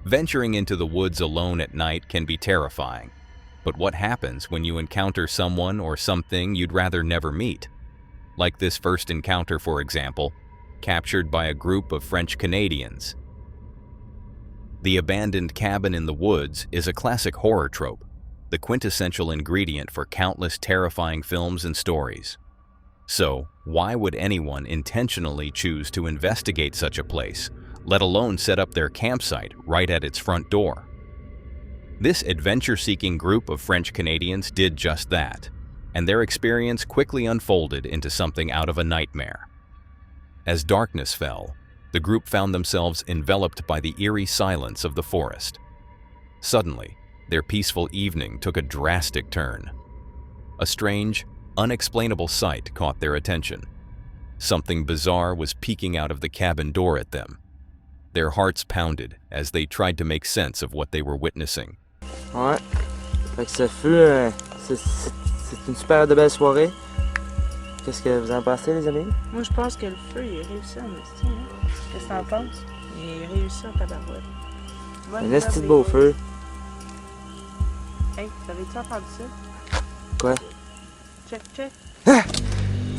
Venturing into the woods alone at night can be terrifying. But what happens when you encounter someone or something you'd rather never meet? Like this first encounter, for example, captured by a group of French Canadians. The abandoned cabin in the woods is a classic horror trope, the quintessential ingredient for countless terrifying films and stories. So, why would anyone intentionally choose to investigate such a place, let alone set up their campsite right at its front door? This adventure-seeking group of French Canadians did just that, and their experience quickly unfolded into something out of a nightmare. As darkness fell, the group found themselves enveloped by the eerie silence of the forest. Suddenly, their peaceful evening took a drastic turn. A strange, unexplainable sight caught their attention. Something bizarre was peeking out of the cabin door at them. Their hearts pounded as they tried to make sense of what they were witnessing. Ouais. Fait que ce fut c'est une super de belle soirée. Qu'est-ce que vous en pensez, les amis? Moi, je pense que le feu, il a réussi en esti, hein? Qu'est-ce que t'en penses? Il a réussi en tabarouette. Un esti de beau feu. Hey, t'avais-tu entendu ça? Quoi? Check, check. Ah!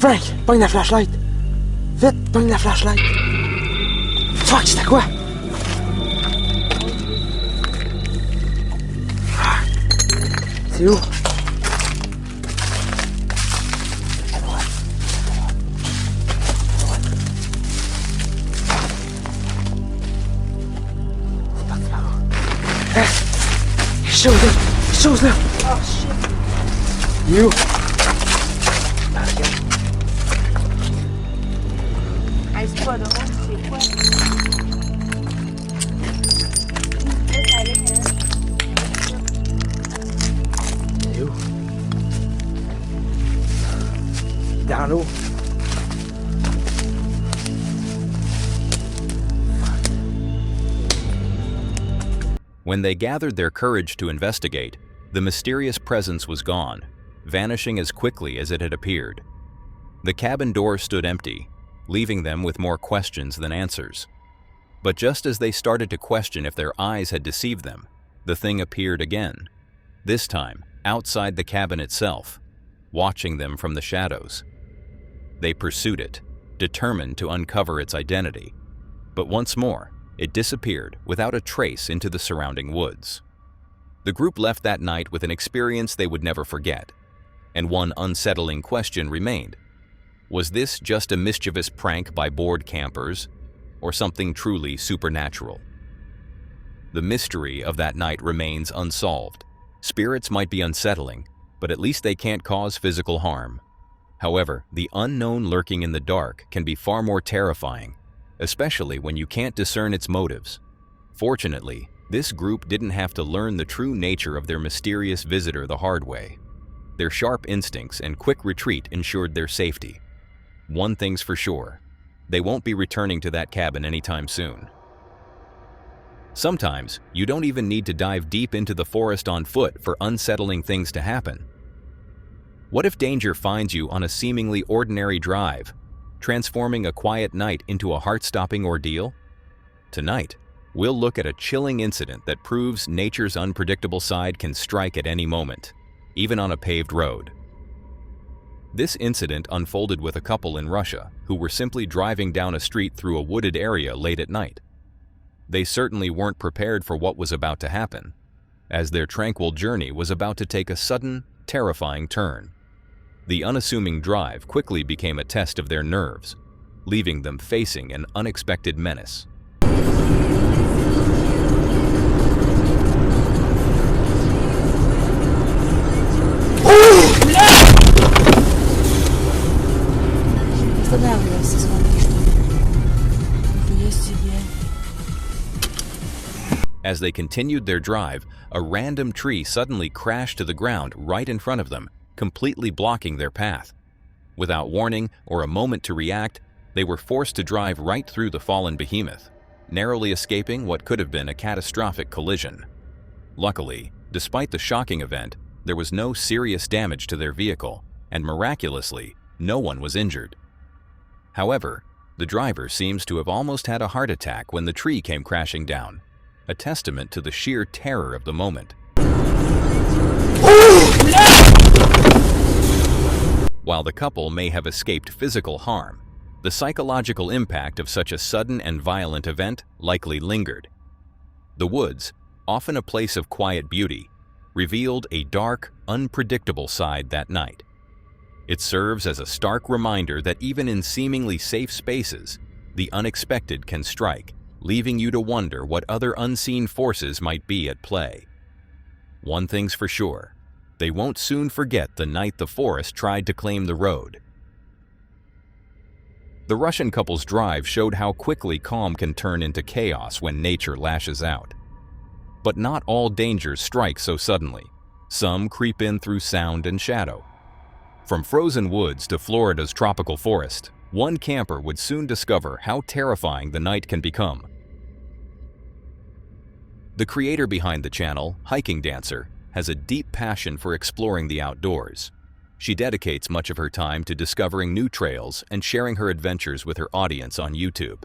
Frank, pogne la flashlight! Vite, pogne la flashlight! Fuck, c'était quoi? C'est où? À droite. C'est parti là. Hein? Quelque chose là! Quelque chose là! Oh shit! Il est où? Hey, c'est pas drôle, c'est quoi? Laisse aller, hein? C'est où? Dans l'eau. When they gathered their courage to investigate, the mysterious presence was gone, vanishing as quickly as it had appeared. The cabin door stood empty, leaving them with more questions than answers. But just as they started to question if their eyes had deceived them, the thing appeared again, this time outside the cabin itself, watching them from the shadows. They pursued it, determined to uncover its identity. But once more, it disappeared without a trace into the surrounding woods. The group left that night with an experience they would never forget, and one unsettling question remained. Was this just a mischievous prank by bored campers, or something truly supernatural? The mystery of that night remains unsolved. Spirits might be unsettling, but at least they can't cause physical harm. However, the unknown lurking in the dark can be far more terrifying, especially when you can't discern its motives. Fortunately, this group didn't have to learn the true nature of their mysterious visitor the hard way. Their sharp instincts and quick retreat ensured their safety. One thing's for sure, they won't be returning to that cabin anytime soon. Sometimes, you don't even need to dive deep into the forest on foot for unsettling things to happen. What if danger finds you on a seemingly ordinary drive, transforming a quiet night into a heart-stopping ordeal? Tonight, we'll look at a chilling incident that proves nature's unpredictable side can strike at any moment, even on a paved road. This incident unfolded with a couple in Russia who were simply driving down a street through a wooded area late at night. They certainly weren't prepared for what was about to happen, as their tranquil journey was about to take a sudden, terrifying turn. The unassuming drive quickly became a test of their nerves, leaving them facing an unexpected menace. As they continued their drive, a random tree suddenly crashed to the ground right in front of them, completely blocking their path. Without warning or a moment to react, they were forced to drive right through the fallen behemoth, narrowly escaping what could have been a catastrophic collision. Luckily, despite the shocking event, there was no serious damage to their vehicle, and miraculously, no one was injured. However, the driver seems to have almost had a heart attack when the tree came crashing down, a testament to the sheer terror of the moment. While the couple may have escaped physical harm, the psychological impact of such a sudden and violent event likely lingered. The woods, often a place of quiet beauty, revealed a dark, unpredictable side that night. It serves as a stark reminder that even in seemingly safe spaces, the unexpected can strike, leaving you to wonder what other unseen forces might be at play. One thing's for sure, they won't soon forget the night the forest tried to claim the road. The Russian couple's drive showed how quickly calm can turn into chaos when nature lashes out. But not all dangers strike so suddenly. Some creep in through sound and shadow. From frozen woods to Florida's tropical forest, one camper would soon discover how terrifying the night can become. The creator behind the channel, Hiking Dancer, has a deep passion for exploring the outdoors. She dedicates much of her time to discovering new trails and sharing her adventures with her audience on YouTube.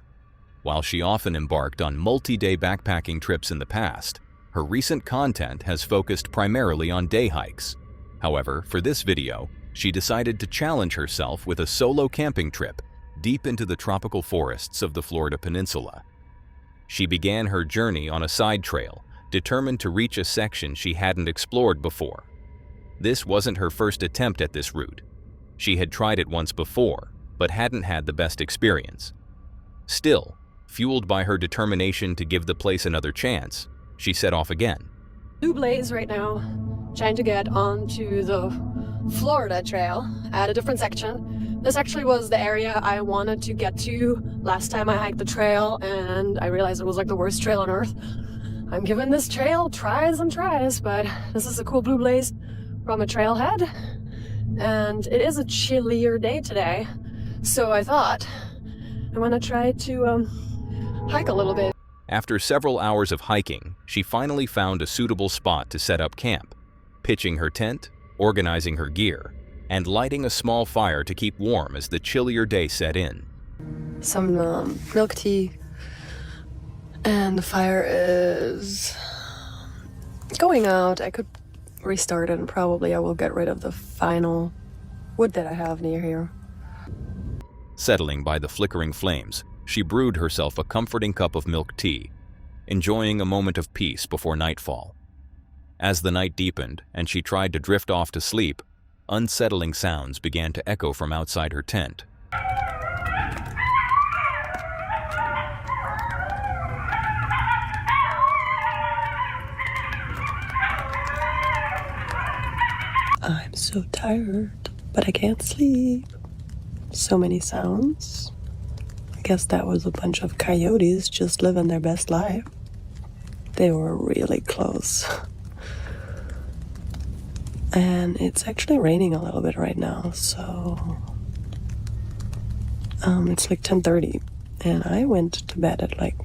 While she often embarked on multi-day backpacking trips in the past, her recent content has focused primarily on day hikes. However, for this video, she decided to challenge herself with a solo camping trip deep into the tropical forests of the Florida Peninsula. She began her journey on a side trail, determined to reach a section she hadn't explored before. This wasn't her first attempt at this route. She had tried it once before, but hadn't had the best experience. Still, fueled by her determination to give the place another chance, she set off again. Blue Blaze right now, trying to get onto the Florida Trail at a different section. This actually was the area I wanted to get to last time I hiked the trail, and I realized it was like the worst trail on earth. I'm giving this trail tries and tries, but this is a cool Blue Blaze from a trailhead, and it is a chillier day today, so I thought I want to try to hike a little bit. After several hours of hiking, she finally found a suitable spot to set up camp, pitching her tent, organizing her gear, and lighting a small fire to keep warm as the chillier day set in. Some milk tea, and the fire is going out. I could restart it, and probably I will get rid of the final wood that I have near here. Settling by the flickering flames, she brewed herself a comforting cup of milk tea, enjoying a moment of peace before nightfall. As the night deepened and she tried to drift off to sleep, unsettling sounds began to echo from outside her tent. I'm so tired, but I can't sleep. So many sounds. I guess that was a bunch of coyotes just living their best life. They were really close. And it's actually raining a little bit right now, so it's like 10:30, and I went to bed at like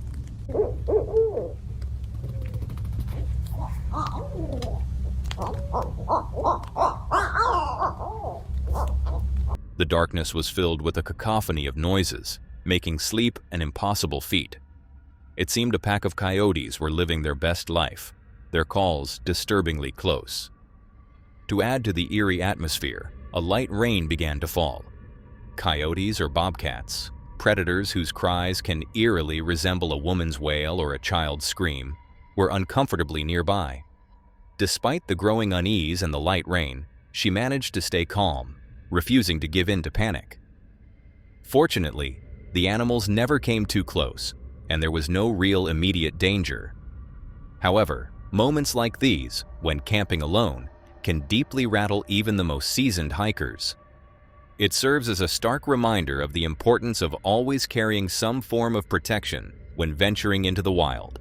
The darkness was filled with a cacophony of noises, making sleep an impossible feat. It seemed a pack of coyotes were living their best life, their calls disturbingly close. To add to the eerie atmosphere, a light rain began to fall. Coyotes or bobcats, predators whose cries can eerily resemble a woman's wail or a child's scream, were uncomfortably nearby. Despite the growing unease and the light rain, she managed to stay calm, refusing to give in to panic. Fortunately, the animals never came too close, and there was no real immediate danger. However, moments like these, when camping alone, can deeply rattle even the most seasoned hikers. It serves as a stark reminder of the importance of always carrying some form of protection when venturing into the wild.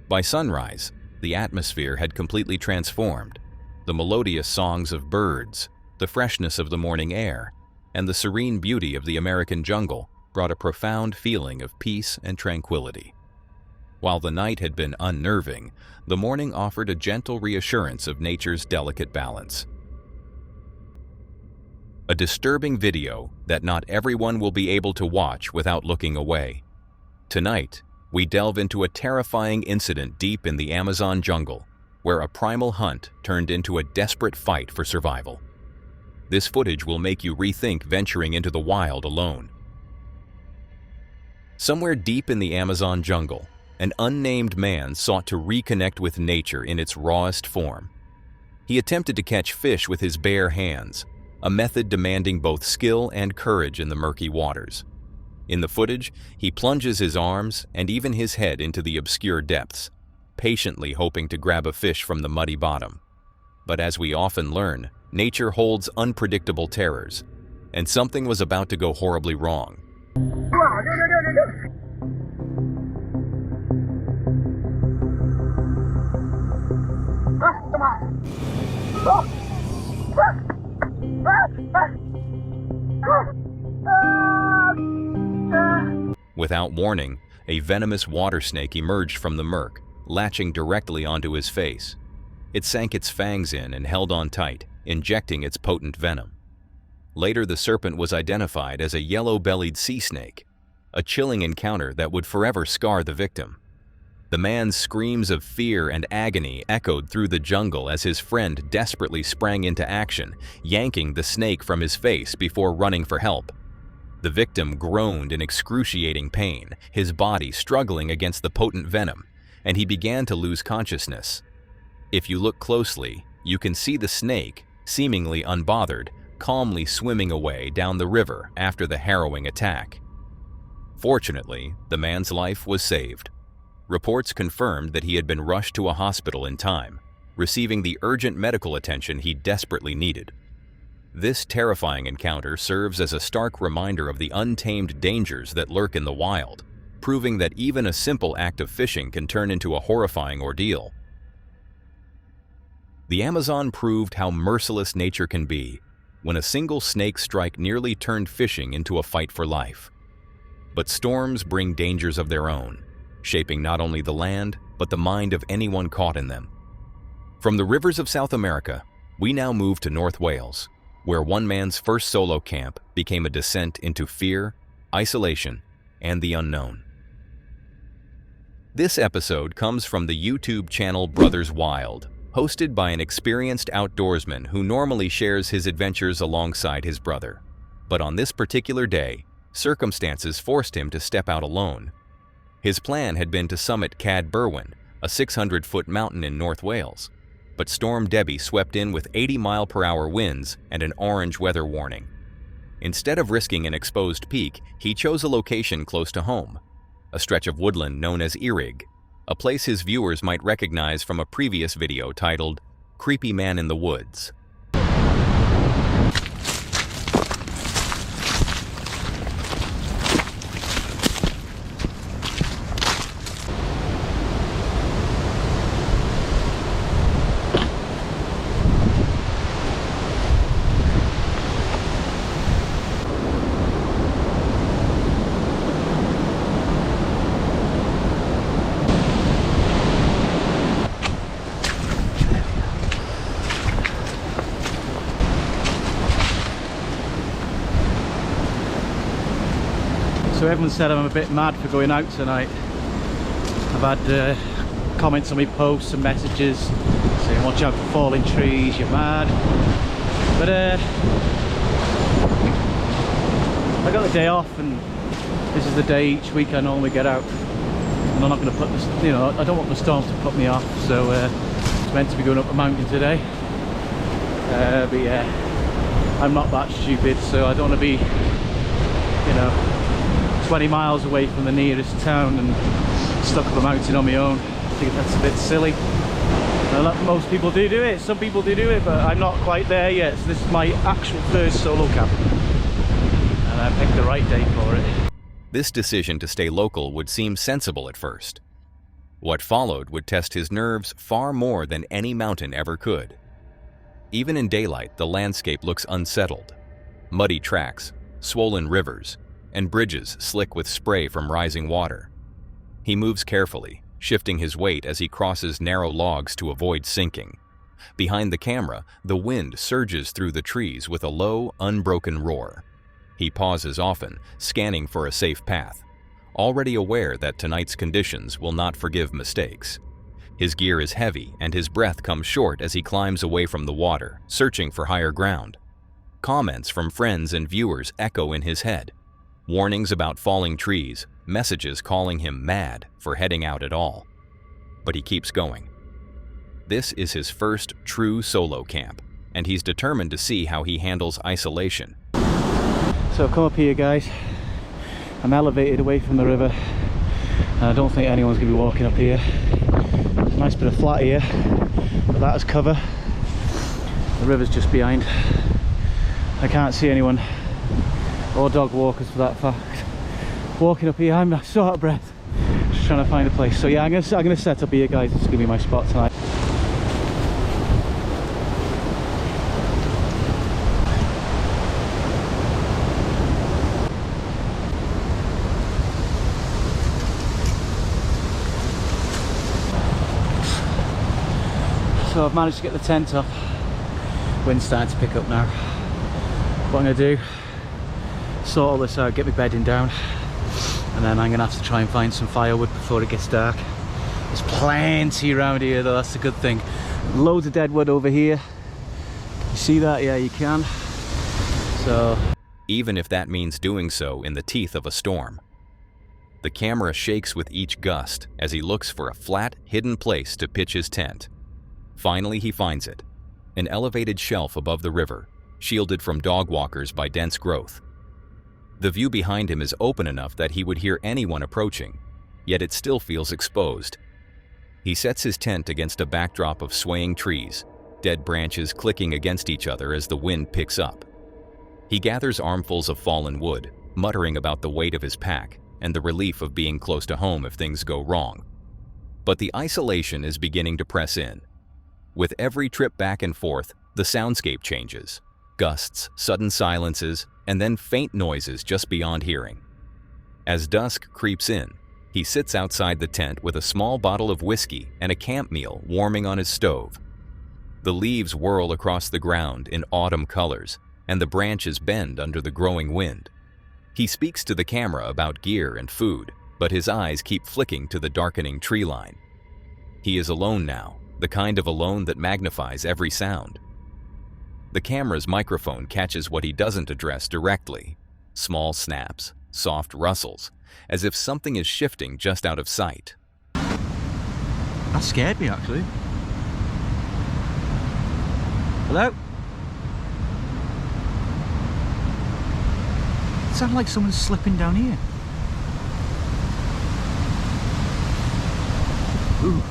By sunrise, the atmosphere had completely transformed. The melodious songs of birds, the freshness of the morning air, and the serene beauty of the American jungle brought a profound feeling of peace and tranquility. While the night had been unnerving, the morning offered a gentle reassurance of nature's delicate balance. A disturbing video that not everyone will be able to watch without looking away. Tonight, we delve into a terrifying incident deep in the Amazon jungle, where a primal hunt turned into a desperate fight for survival. This footage will make you rethink venturing into the wild alone. Somewhere deep in the Amazon jungle, an unnamed man sought to reconnect with nature in its rawest form. He attempted to catch fish with his bare hands, a method demanding both skill and courage in the murky waters. In the footage, he plunges his arms and even his head into the obscure depths, patiently hoping to grab a fish from the muddy bottom. But as we often learn, nature holds unpredictable terrors, and something was about to go horribly wrong. Without warning, a venomous water snake emerged from the murk, latching directly onto his face. It sank its fangs in and held on tight, injecting its potent venom. Later, the serpent was identified as a yellow-bellied sea snake, a chilling encounter that would forever scar the victim. The man's screams of fear and agony echoed through the jungle as his friend desperately sprang into action, yanking the snake from his face before running for help. The victim groaned in excruciating pain, his body struggling against the potent venom, and he began to lose consciousness. If you look closely, you can see the snake, seemingly unbothered, calmly swimming away down the river after the harrowing attack. Fortunately, the man's life was saved. Reports confirmed that he had been rushed to a hospital in time, receiving the urgent medical attention he desperately needed. This terrifying encounter serves as a stark reminder of the untamed dangers that lurk in the wild, proving that even a simple act of fishing can turn into a horrifying ordeal. The Amazon proved how merciless nature can be when a single snake strike nearly turned fishing into a fight for life. But storms bring dangers of their own, shaping not only the land, but the mind of anyone caught in them. From the rivers of South America, we now move to North Wales, where one man's first solo camp became a descent into fear, isolation, and the unknown. This episode comes from the YouTube channel Brothers Wild, hosted by an experienced outdoorsman who normally shares his adventures alongside his brother. But on this particular day, circumstances forced him to step out alone. His plan had been to summit Cad Berwyn, a 600-foot mountain in North Wales, but Storm Debbie swept in with 80-mile-per-hour winds and an orange weather warning. Instead of risking an exposed peak, he chose a location close to home, a stretch of woodland known as Eerie, a place his viewers might recognize from a previous video titled Creepy Man in the Woods. So everyone said I'm a bit mad for going out tonight. I've had comments on my posts and messages saying watch out for falling trees, you're mad. But I got the day off and this is the day each week I normally get out. And I'm not going to put this, you know, I don't want the storm to put me off, so it's meant to be going up a mountain today. But yeah, I'm not that stupid, so I don't want to be, you know, 20 miles away from the nearest town and stuck up a mountain on my own. I think that's a bit silly. Most people do it, some people do it, but I'm not quite there yet. So this is my actual first solo camp, and I picked the right day for it. This decision to stay local would seem sensible at first. What followed would test his nerves far more than any mountain ever could. Even in daylight, the landscape looks unsettled. Muddy tracks, swollen rivers, and bridges slick with spray from rising water. He moves carefully, shifting his weight as he crosses narrow logs to avoid sinking. Behind the camera, the wind surges through the trees with a low, unbroken roar. He pauses often, scanning for a safe path, already aware that tonight's conditions will not forgive mistakes. His gear is heavy and his breath comes short as he climbs away from the water, searching for higher ground. Comments from friends and viewers echo in his head. Warnings about falling trees, messages calling him mad for heading out at all. But he keeps going. This is his first true solo camp, and he's determined to see how he handles isolation. So I've come up here, guys. I'm elevated away from the river, and I don't think anyone's going to be walking up here. There's a nice bit of flat here, but that is cover. The river's just behind. I can't see anyone, or dog walkers for that fact. Walking up here, I'm so out of breath. Just trying to find a place. So yeah, I'm gonna set up here, guys. It's gonna be my spot tonight. So I've managed to get the tent up. Wind's starting to pick up now. What I'm going to do, sort all this out, get my bedding down, and then I'm going to have to try and find some firewood before it gets dark. There's plenty around here though, that's a good thing. Loads of dead wood over here. You see that? Yeah, you can. So, even if that means doing so in the teeth of a storm. The camera shakes with each gust as he looks for a flat, hidden place to pitch his tent. Finally, he finds it. An elevated shelf above the river, shielded from dog walkers by dense growth. The view behind him is open enough that he would hear anyone approaching, yet it still feels exposed. He sets his tent against a backdrop of swaying trees, dead branches clicking against each other as the wind picks up. He gathers armfuls of fallen wood, muttering about the weight of his pack and the relief of being close to home if things go wrong. But the isolation is beginning to press in. With every trip back and forth, the soundscape changes. Gusts, sudden silences, and then faint noises just beyond hearing. As dusk creeps in, he sits outside the tent with a small bottle of whiskey and a camp meal warming on his stove. The leaves whirl across the ground in autumn colors, and the branches bend under the growing wind. He speaks to the camera about gear and food, but his eyes keep flicking to the darkening tree line. He is alone now, the kind of alone that magnifies every sound. The camera's microphone catches what he doesn't address directly. Small snaps, soft rustles, as if something is shifting just out of sight. That scared me, actually. Hello? It sounded like someone's slipping down here. Ooh.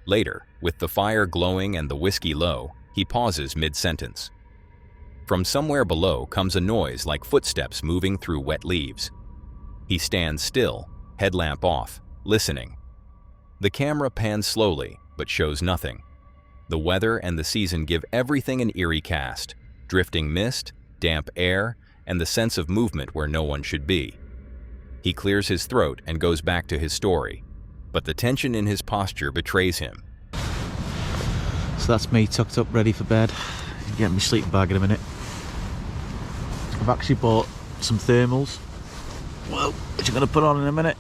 Later, with the fire glowing and the whiskey low, he pauses mid-sentence. From somewhere below comes a noise like footsteps moving through wet leaves. He stands still, headlamp off, listening. The camera pans slowly, but shows nothing. The weather and the season give everything an eerie cast: drifting mist, damp air, and the sense of movement where no one should be. He clears his throat and goes back to his story, but the tension in his posture betrays him. So that's me tucked up, ready for bed. Get my sleeping bag in a minute. I've actually bought some thermals, well, which I'm going to put on in a minute,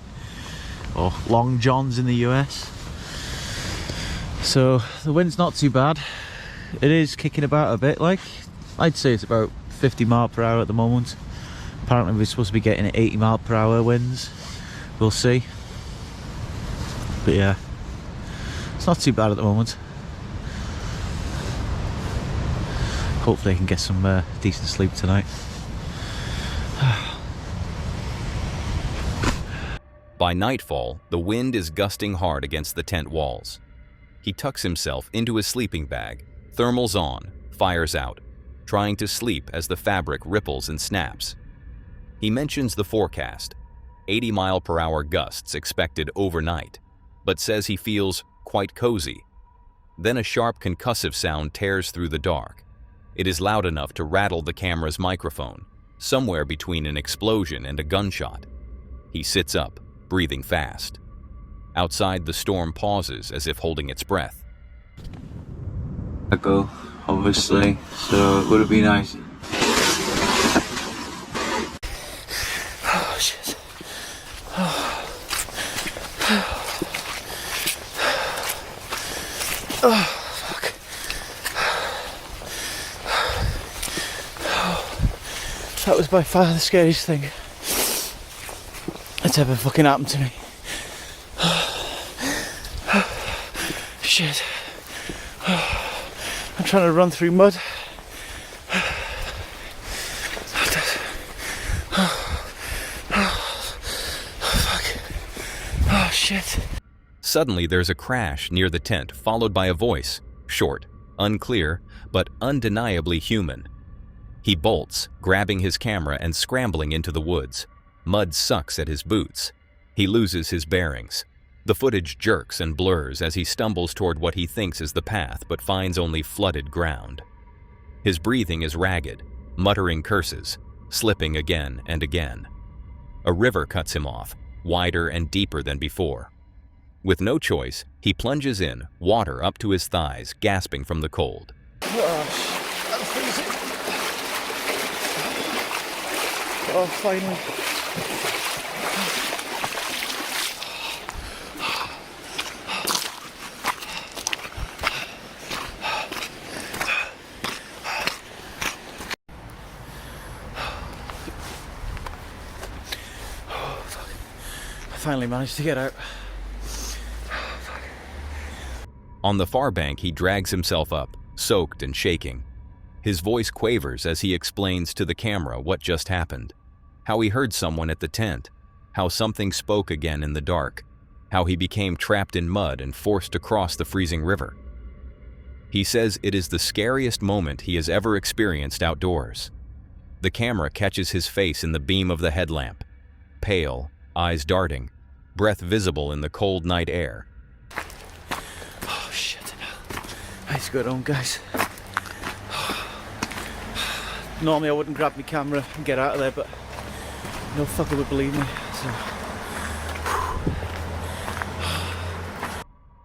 or long johns in the US. So the wind's not too bad. It is kicking about a bit, like I'd say it's about 50 mile per hour at the moment. Apparently we're supposed to be getting 80 mile per hour winds. We'll see. But yeah, it's not too bad at the moment. Hopefully I can get some decent sleep tonight. By nightfall, the wind is gusting hard against the tent walls. He tucks himself into his sleeping bag, thermals on, fires out, trying to sleep as the fabric ripples and snaps. He mentions the forecast, 80 mile per hour gusts expected overnight, but says he feels quite cozy. Then a sharp concussive sound tears through the dark. It is loud enough to rattle the camera's microphone, somewhere between an explosion and a gunshot. He sits up, breathing fast. Outside, the storm pauses as if holding its breath. Echo, obviously, so it would be nice. Oh shit. Oh fuck. That was by far the scariest thing that's ever fucking happened to me. Shit. I'm trying to run through mud. Fuck. Oh shit. Suddenly, there's a crash near the tent, followed by a voice, short, unclear, but undeniably human. He bolts, grabbing his camera and scrambling into the woods. Mud sucks at his boots. He loses his bearings. The footage jerks and blurs as he stumbles toward what he thinks is the path, but finds only flooded ground. His breathing is ragged, muttering curses, slipping again and again. A river cuts him off, wider and deeper than before. With no choice, he plunges in, water up to his thighs, gasping from the cold. Oh, I'm freezing. Oh, finally. I finally managed to get out. On the far bank, he drags himself up, soaked and shaking. His voice quavers as he explains to the camera what just happened, how he heard someone at the tent, how something spoke again in the dark, how he became trapped in mud and forced to cross the freezing river. He says it is the scariest moment he has ever experienced outdoors. The camera catches his face in the beam of the headlamp, pale, eyes darting, breath visible in the cold night air. Oh shit. Let's go home, guys. Normally I wouldn't grab my camera and get out of there, but no fucker would believe me, so.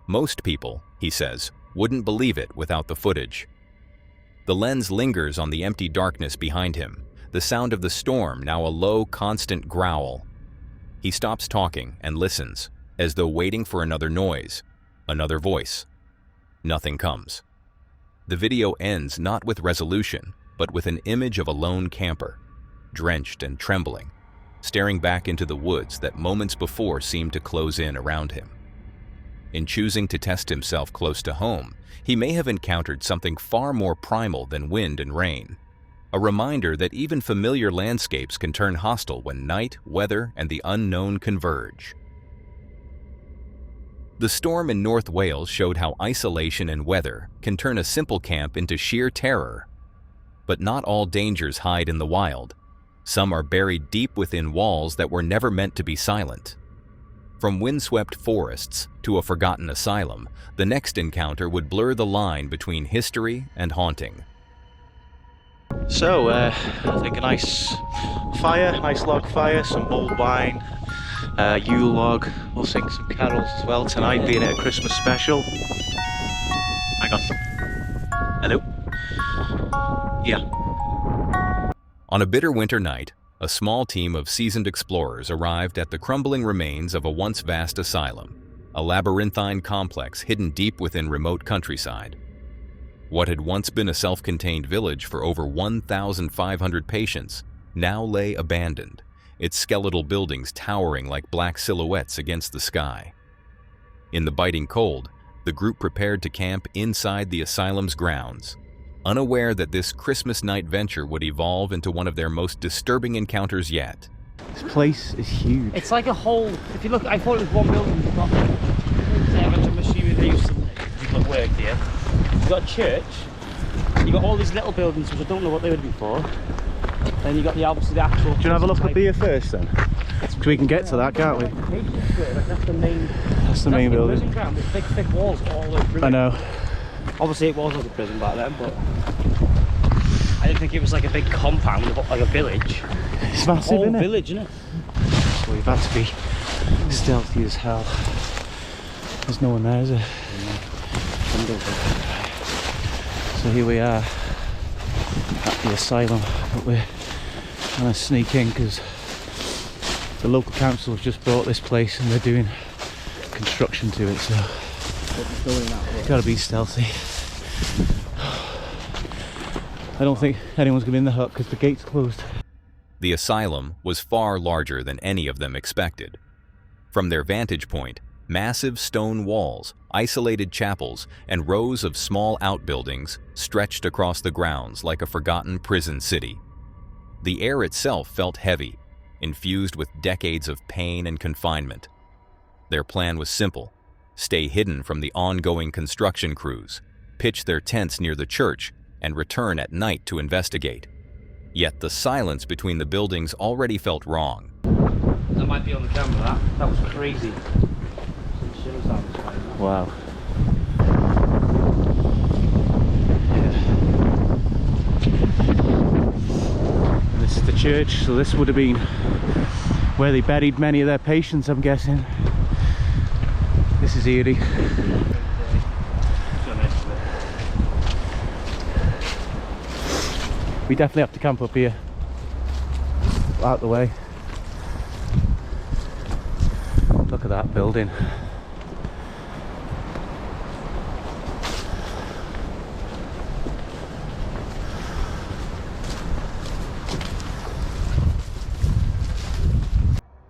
Most people, he says, wouldn't believe it without the footage. The lens lingers on the empty darkness behind him, the sound of the storm now a low, constant growl. He stops talking and listens, as though waiting for another noise, another voice. Nothing comes. The video ends not with resolution, but with an image of a lone camper, drenched and trembling, staring back into the woods that moments before seemed to close in around him. In choosing to test himself close to home, he may have encountered something far more primal than wind and rain, a reminder that even familiar landscapes can turn hostile when night, weather, and the unknown converge. The storm in North Wales showed how isolation and weather can turn a simple camp into sheer terror. But not all dangers hide in the wild. Some are buried deep within walls that were never meant to be silent. From windswept forests to a forgotten asylum, the next encounter would blur the line between history and haunting. So, I think a nice fire, nice log fire, some mulled wine, Yule log. We'll sing some carols as well tonight, being a Christmas special. Hang on. Hello? Yeah. On a bitter winter night, a small team of seasoned explorers arrived at the crumbling remains of a once vast asylum, a labyrinthine complex hidden deep within remote countryside. What had once been a self-contained village for over 1,500 patients now lay abandoned, its skeletal buildings towering like black silhouettes against the sky. In the biting cold, the group prepared to camp inside the asylum's grounds, unaware that this Christmas night venture would evolve into one of their most disturbing encounters yet. This place is huge. It's like a whole, if you look, I thought it was one building. You've got, I'm assuming they used to, people that worked here. You've got a church, you've got all these little buildings which I don't know what they would be for. Then you've got obviously the actual... Do you want to have a look at beer first then? Because we can get to that, can't we? That's the main... That's the main building. Ground. There's big thick walls all over. I know. Obviously it was like a prison back then, but I didn't think it was like a big compound, like a village. It's massive, isn't it? Village, isn't it? So we've had to be stealthy as hell. There's no one there, is there? So here we are at the asylum, but we're trying to sneak in because the local council have just bought this place and they're doing construction to it, so gotta be stealthy. I don't think anyone's gonna be in the hut because the gate's closed. The asylum was far larger than any of them expected. From their vantage point, massive stone walls, isolated chapels, and rows of small outbuildings stretched across the grounds like a forgotten prison city. The air itself felt heavy, infused with decades of pain and confinement. Their plan was simple: stay hidden from the ongoing construction crews, pitch their tents near the church, and return at night to investigate. Yet the silence between the buildings already felt wrong. That might be on the camera, that was crazy. Wow. This is the church, so this would have been where they buried many of their patients, I'm guessing. This is eerie. We definitely have to camp up here, out the way. Look at that building.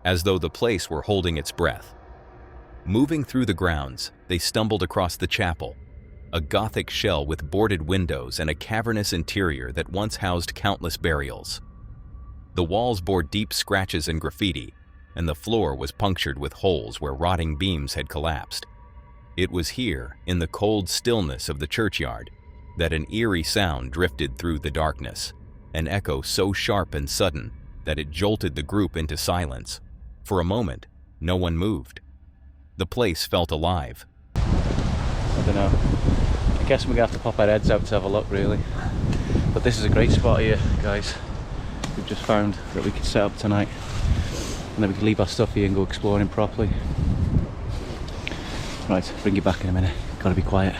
As though the place were holding its breath. Moving through the grounds, they stumbled across the chapel, a Gothic shell with boarded windows and a cavernous interior that once housed countless burials. The walls bore deep scratches and graffiti, and the floor was punctured with holes where rotting beams had collapsed. It was here, in the cold stillness of the churchyard, that an eerie sound drifted through the darkness, an echo so sharp and sudden that it jolted the group into silence. For a moment, no one moved. The place felt alive. I don't know. I guess we're gonna have to pop our heads out to have a look, really. But this is a great spot here, guys. We've just found that we could set up tonight, and then we can leave our stuff here and go exploring properly. Right, bring you back in a minute. Gotta be quiet.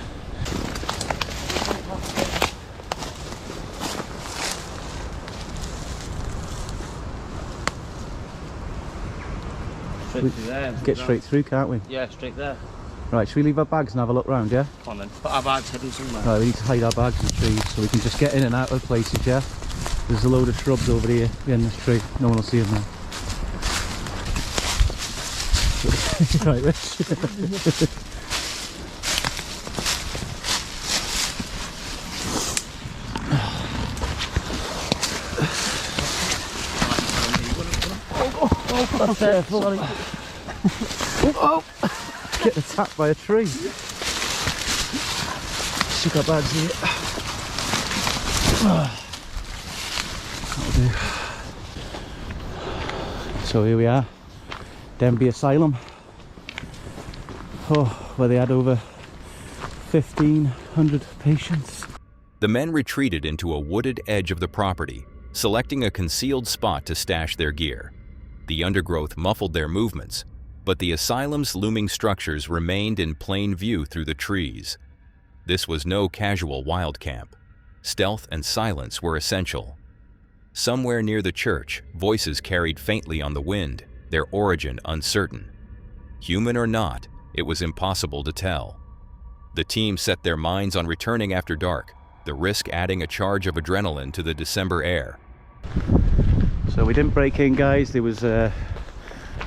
Straight through there. Get straight through, can't we? Yeah, straight there. Right, should we leave our bags and have a look round, yeah? Come on then. Put our bags hidden somewhere. Right, we need to hide our bags in the trees so we can just get in and out of places, yeah? There's a load of shrubs over here in this tree. No one will see them now. Right, Rich. That's careful. Oh! Get attacked by a tree. Stick our bags here. That'll do. So here we are, Denby Asylum. Oh, where they had over 1,500 patients. The men retreated into a wooded edge of the property, selecting a concealed spot to stash their gear. The undergrowth muffled their movements, but the asylum's looming structures remained in plain view through the trees. This was no casual wild camp. Stealth and silence were essential. Somewhere near the church, voices carried faintly on the wind, their origin uncertain. Human or not, it was impossible to tell. The team set their minds on returning after dark, the risk adding a charge of adrenaline to the December air. So we didn't break in, guys. There was a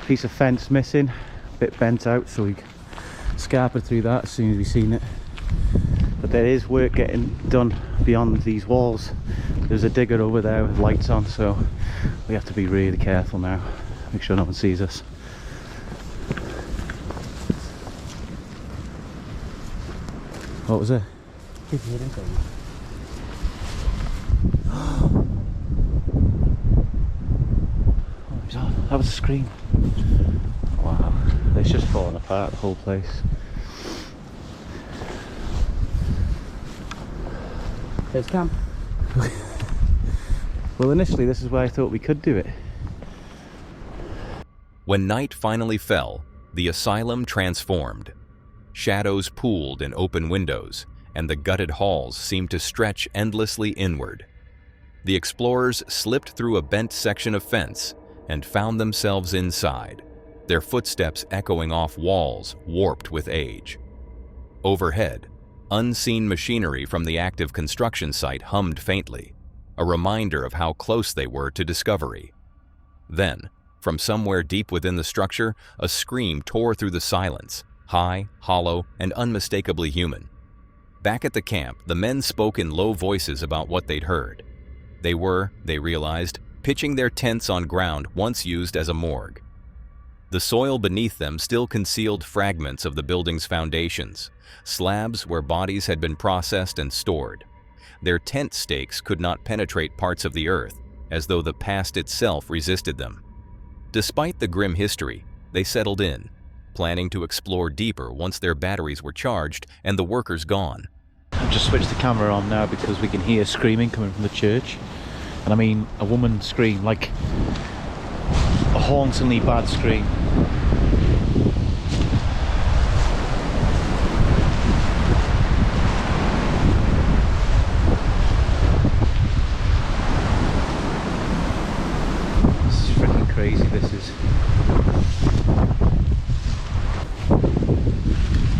piece of fence missing, a bit bent out, so we scarpered through that as soon as we seen it. But there is work getting done beyond these walls. There's a digger over there with lights on, so we have to be really careful now. Make sure no one sees us. What was it? That was a scream. Wow, it's just falling apart, the whole place. There's camp. Well, initially this is where I thought we could do it. When night finally fell, the asylum transformed. shadows pooled in open windows, and the gutted halls seemed to stretch endlessly inward. The explorers slipped through a bent section of fence and found themselves inside, their footsteps echoing off walls warped with age. Overhead, unseen machinery from the active construction site hummed faintly, a reminder of how close they were to discovery. Then, from somewhere deep within the structure, a scream tore through the silence, high, hollow, and unmistakably human. Back at the camp, the men spoke in low voices about what they'd heard. They were, they realized, pitching their tents on ground once used as a morgue. The soil beneath them still concealed fragments of the building's foundations, slabs where bodies had been processed and stored. Their tent stakes could not penetrate parts of the earth, as though the past itself resisted them. Despite the grim history, they settled in, planning to explore deeper once their batteries were charged and the workers gone. I've just switched the camera on now because we can hear screaming coming from the church. And I mean a woman scream, like a hauntingly bad scream. This is freaking crazy, this is.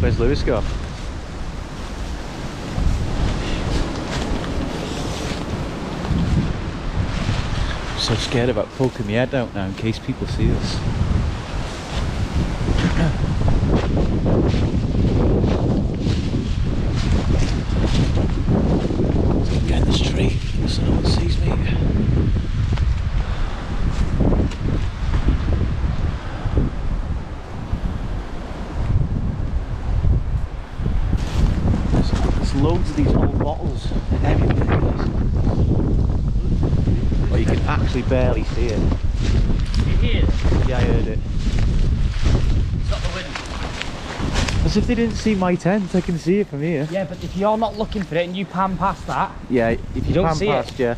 Where's Lewis gone? So scared about poking my head out now in case people see us. Let's get in this tree so no one sees me. There's loads of these old bottles everywhere. But you can actually barely see it. You hear it? Yeah, I heard it. Stop the wind. As if they didn't see my tent, I can see it from here. Yeah, but if you're not looking for it and you pan past that, Yeah, if you don't pan see past, it. yeah.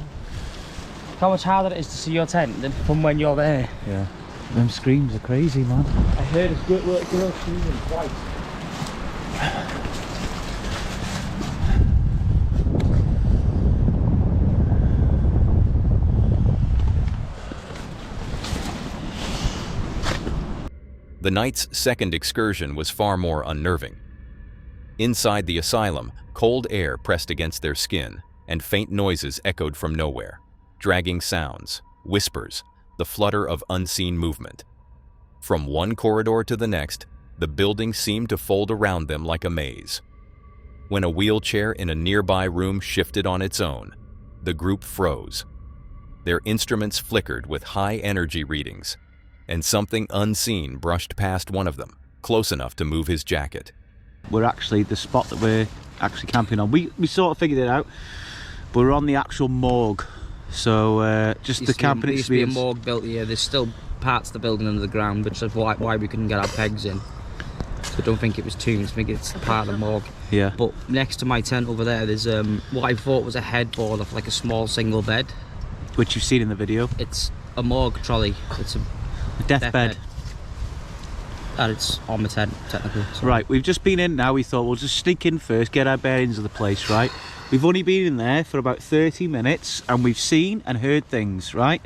how much harder it is to see your tent than from when you're there. Yeah. Them screams are crazy, man. I heard a girl screaming twice. The night's second excursion was far more unnerving. Inside the asylum, cold air pressed against their skin, and faint noises echoed from nowhere. Dragging sounds, whispers, the flutter of unseen movement. From one corridor to the next, the building seemed to fold around them like a maze. When a wheelchair in a nearby room shifted on its own, the group froze. Their instruments flickered with high energy readings, and something unseen brushed past one of them, close enough to move his jacket. We're actually the spot that we're actually camping on. We sort of figured it out, but we're on the actual morgue. So just the camping experience. There used to be a morgue built here. There's still parts of the building under the ground, which is why we couldn't get our pegs in. So I don't think it was tombs, I think it's part of the morgue. Yeah. But next to my tent over there, there's what I thought was a headboard of like a small single bed. Which you've seen in the video. It's a morgue trolley. It's a deathbed. And it's on my tent, technically. So. Right, we've just been in now. We thought we'll just sneak in first, get our bearings of the place, right? We've only been in there for about 30 minutes and we've seen and heard things, right?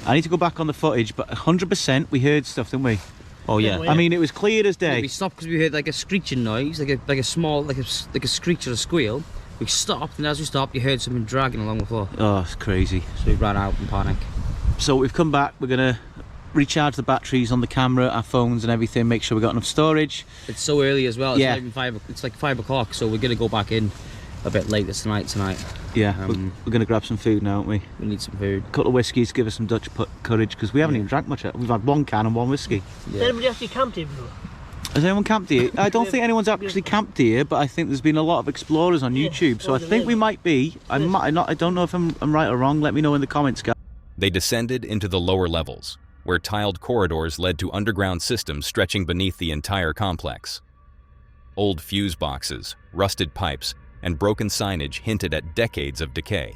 I need to go back on the footage, but 100% we heard stuff, didn't we? Oh yeah. I mean, it was clear as day. Yeah, we stopped because we heard like a screeching noise, like a small, like a screech or a squeal. We stopped, and as we stopped, you heard something dragging along the floor. Oh, it's crazy. So we ran out in panic. So we've come back. We're gonna recharge the batteries on the camera, our phones and everything, make sure we got enough storage. It's so early as well. It's yeah. not even it's like 5 o'clock, so we're gonna go back in a bit later tonight. Yeah, we're gonna grab some food now, aren't we? We need some food. A couple of whiskies, give us some Dutch courage, because we haven't even drank much. We've had 1 can and 1 whiskey. Yeah. Anybody actually camped here before? Has anyone camped here? I don't think anyone's actually camped here, but I think there's been a lot of explorers on YouTube, so I think we might be. I don't know if I'm right or wrong. Let me know in the comments, guys. They descended into the lower levels, where tiled corridors led to underground systems stretching beneath the entire complex. Old fuse boxes, rusted pipes, and broken signage hinted at decades of decay.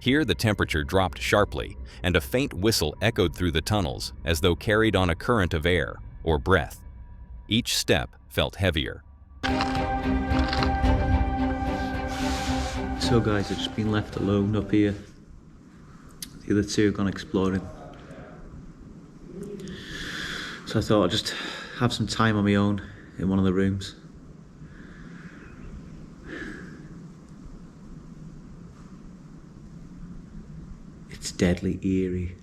Here the temperature dropped sharply, and a faint whistle echoed through the tunnels as though carried on a current of air or breath. Each step felt heavier, So guys, I've just been left alone up here. The other two have gone exploring. So I thought I'd just have some time on my own in one of the rooms. It's deadly eerie.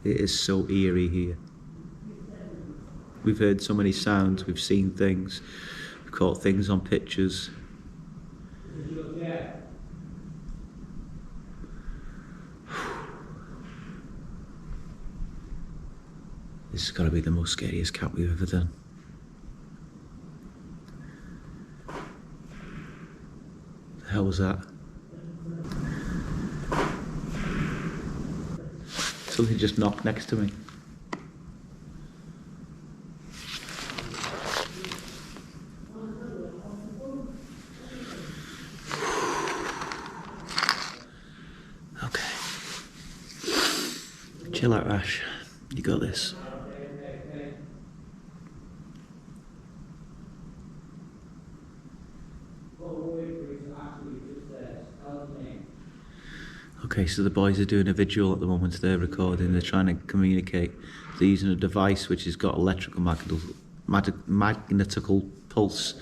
It is so eerie here. We've heard so many sounds, we've seen things, we've caught things on pictures. This has got to be the most scariest camp we've ever done. What the hell was that? Something just knocked next to me. Okay. Chill out, Ash. You got this. Okay, so the boys are doing a vigil at the moment. They're recording, they're trying to communicate. They're using a device which has got electrical magnetical pulse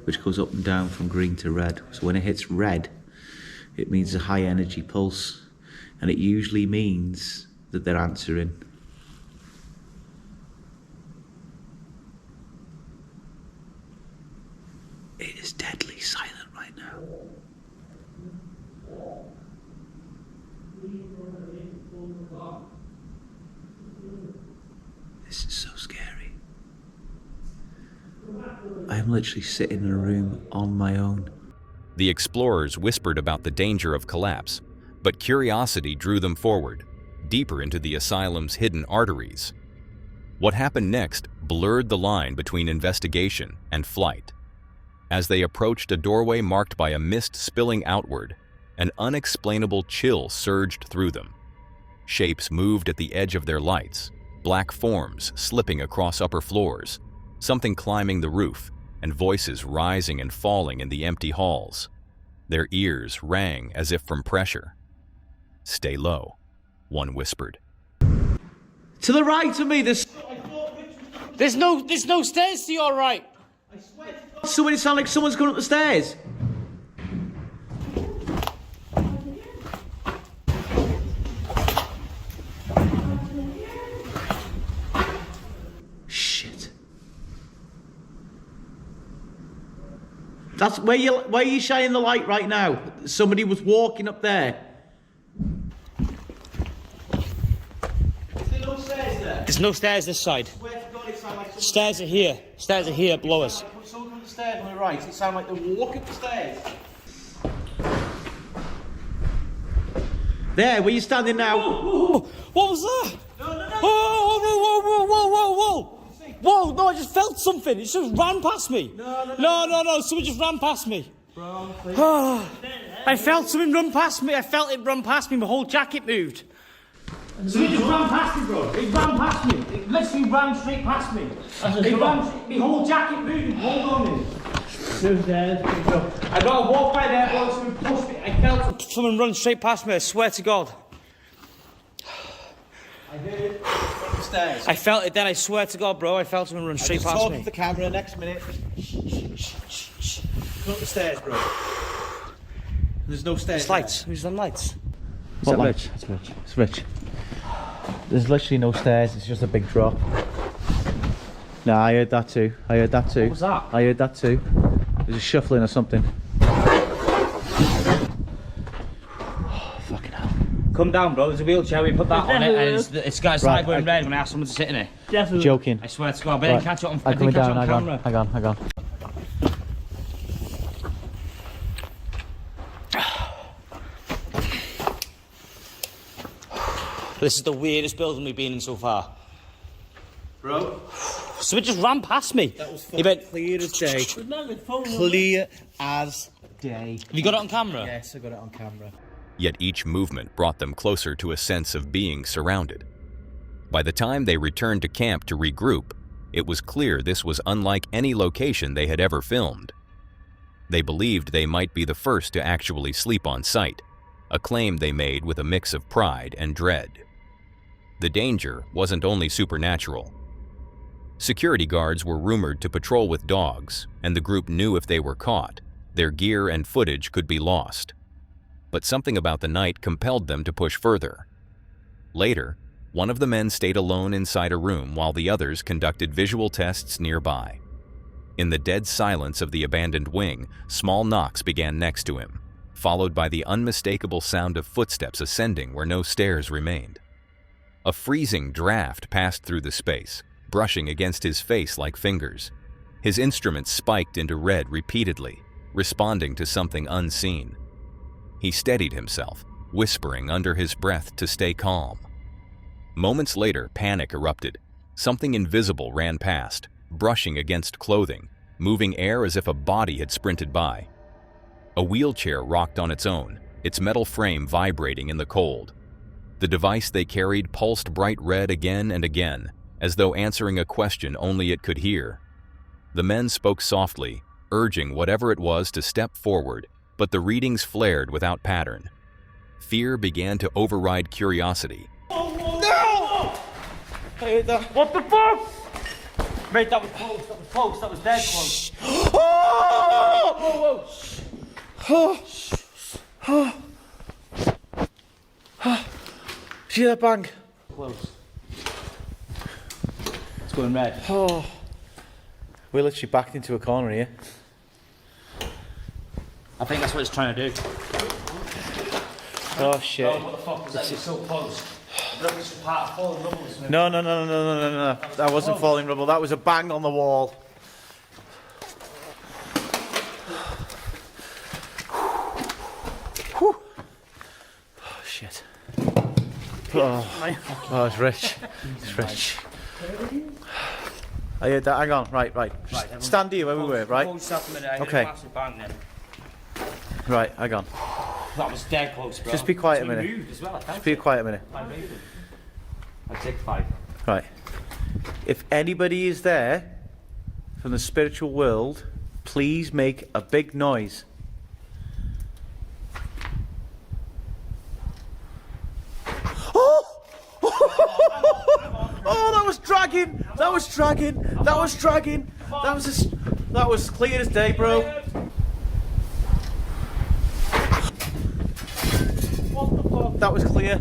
which goes up and down from green to red. So when it hits red, it means a high energy pulse, and it usually means that they're answering. It is deadly silent right now. This is so scary. I am literally sitting in a room on my own. The explorers whispered about the danger of collapse, but curiosity drew them forward, deeper into the asylum's hidden arteries. What happened next blurred the line between investigation and flight. As they approached a doorway marked by a mist spilling outward, an unexplainable chill surged through them. Shapes moved at the edge of their lights, black forms slipping across upper floors, something climbing the roof, and voices rising and falling in the empty halls. Their ears rang as if from pressure. "Stay low," one whispered. To the right of me, there's no stairs to your right. somebody sound like someone's going up the stairs. Shit. That's where you shining the light right now. Somebody was walking up there. Is there no stairs there? There's no stairs this side. Stairs are here. Stairs are here below us. Someone on the stairs on the right. It sounds like they're walking up the stairs. There, where you standing now? Whoa, what was that? No. Whoa, no, I just felt something. It just ran past me. No, someone just ran past me. Bro, I felt something run past me. I felt it run past me. My whole jacket moved. Something just ran past me, bro. It ran past me. It literally ran straight past me. My whole jacket moved. Hold on in. I got to walk by there, bro. Someone pushed me. I felt someone run straight past me. I swear to God. I heard it from the stairs. I felt it then. I swear to God, bro. I felt someone run straight past me. Talk to the camera next minute. Shh. Come up the stairs, bro. There's no stairs. There's lights. Who's them lights? Is that Rich? It's Rich. There's literally no stairs, it's just a big drop. No, I heard that too. What was that? I heard that too. There's a shuffling or something. Oh, fucking hell. Come down, bro. There's a wheelchair. We put that on it, and it's got a slide going red when I ask someone to sit in it. Definitely. Joking. I swear to God, but I didn't catch it on camera. Hang on. This is the weirdest building we've been in so far. Bro? So it just ran past me. That was clear as day. Clear as day. Have you got it on camera? Yes, I got it on camera. Yet each movement brought them closer to a sense of being surrounded. By the time they returned to camp to regroup, it was clear this was unlike any location they had ever filmed. They believed they might be the first to actually sleep on site, a claim they made with a mix of pride and dread. The danger wasn't only supernatural. Security guards were rumored to patrol with dogs, and the group knew if they were caught, their gear and footage could be lost. But something about the night compelled them to push further. Later, one of the men stayed alone inside a room while the others conducted visual tests nearby. In the dead silence of the abandoned wing, small knocks began next to him, followed by the unmistakable sound of footsteps ascending where no stairs remained. A freezing draft passed through the space, brushing against his face like fingers. His instruments spiked into red repeatedly, responding to something unseen. He steadied himself, whispering under his breath to stay calm. Moments later, panic erupted. Something invisible ran past, brushing against clothing, moving air as if a body had sprinted by. A wheelchair rocked on its own, its metal frame vibrating in the cold. The device they carried pulsed bright red again and again, as though answering a question only it could hear. The men spoke softly, urging whatever it was to step forward, but the readings flared without pattern. Fear began to override curiosity. No! Hey, what the fuck? Mate, that was close, that was dead close. Whoa! See that bang? Close. It's going red. Oh. We're literally backed into a corner here. I think that's what it's trying to do. Oh shit. Oh, what the fuck was that? It's so close. This was part of falling rubble. No. That wasn't falling rubble. That was a bang on the wall. Oh shit. Oh, it's rich. It's rich. I heard that. Hang on. Right. Stand here where we were, right? Okay. Right, hang on. That was dead close, bro. Just be quiet a minute. Moved as well, Just be quiet a minute. I'd take 5. Right. If anybody is there from the spiritual world, please make a big noise. Oh! Oh, that was dragging! That was dragging! That was dragging! That was clear as day, bro. What the fuck? That was clear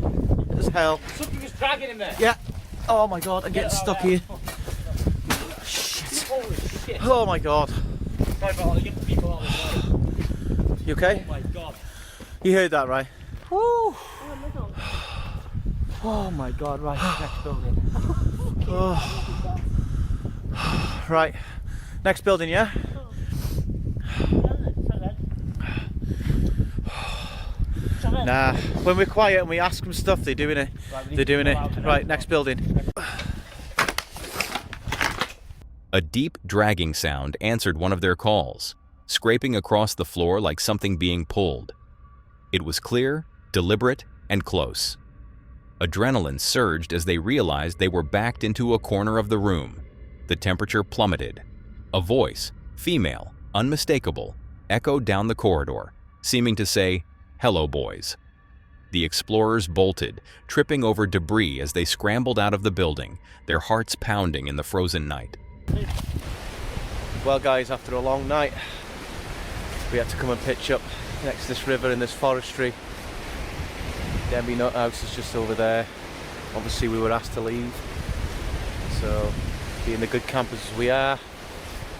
as hell. Something was dragging in there. Yeah. Oh my god, I'm getting stuck here. Shit. Holy shit. Oh my god. Sorry about all the young people out as well. You okay? Oh my god. You heard that, right? Woo. Oh my god, right, next building. Oh. Right. Next building, yeah? Nah, when we're quiet and we ask them stuff, they're doing it. They're doing it. Right, next building. A deep dragging sound answered one of their calls, scraping across the floor like something being pulled. It was clear, deliberate, and close. Adrenaline surged as they realized they were backed into a corner of the room. The temperature plummeted. A voice, female, unmistakable, echoed down the corridor, seeming to say, "Hello, boys." The explorers bolted, tripping over debris as they scrambled out of the building, their hearts pounding in the frozen night. Well guys, after a long night, we had to come and pitch up next to this river in this forestry. Denby Nut House is just over there. Obviously we were asked to leave, so being the good campers as we are,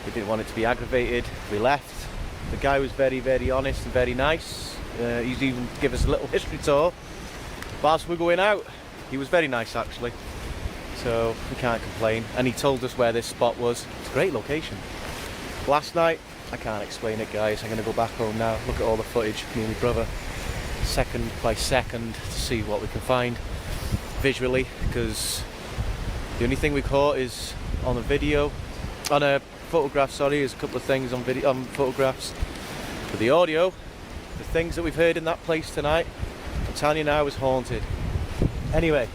we didn't want it to be aggravated. We left. The guy was very, very honest and very nice. He's even given us a little history tour whilst we're going out. He was very nice actually, so we can't complain. And he told us where this spot was. It's a great location. Last night, I can't explain it guys. I'm going to go back home now, look at all the footage, me and my brother, second by second, to see what we can find visually, because the only thing we caught is on a video, on a photograph, sorry, there's a couple of things on video, on photographs. But the audio, the things that we've heard in that place tonight, I'm telling you now, was haunted. Anyway,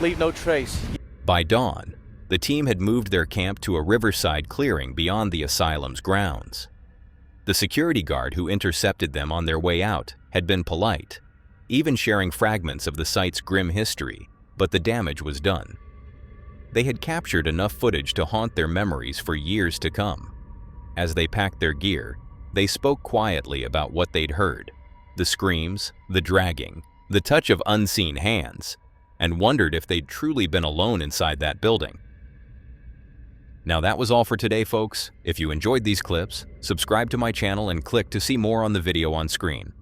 leave no trace. By dawn, the team had moved their camp to a riverside clearing beyond the asylum's grounds. The security guard who intercepted them on their way out had been polite, even sharing fragments of the site's grim history, but the damage was done. They had captured enough footage to haunt their memories for years to come. As they packed their gear, they spoke quietly about what they'd heard, the screams, the dragging, the touch of unseen hands, and wondered if they'd truly been alone inside that building. Now that was all for today, folks. If you enjoyed these clips, subscribe to my channel and click to see more on the video on screen.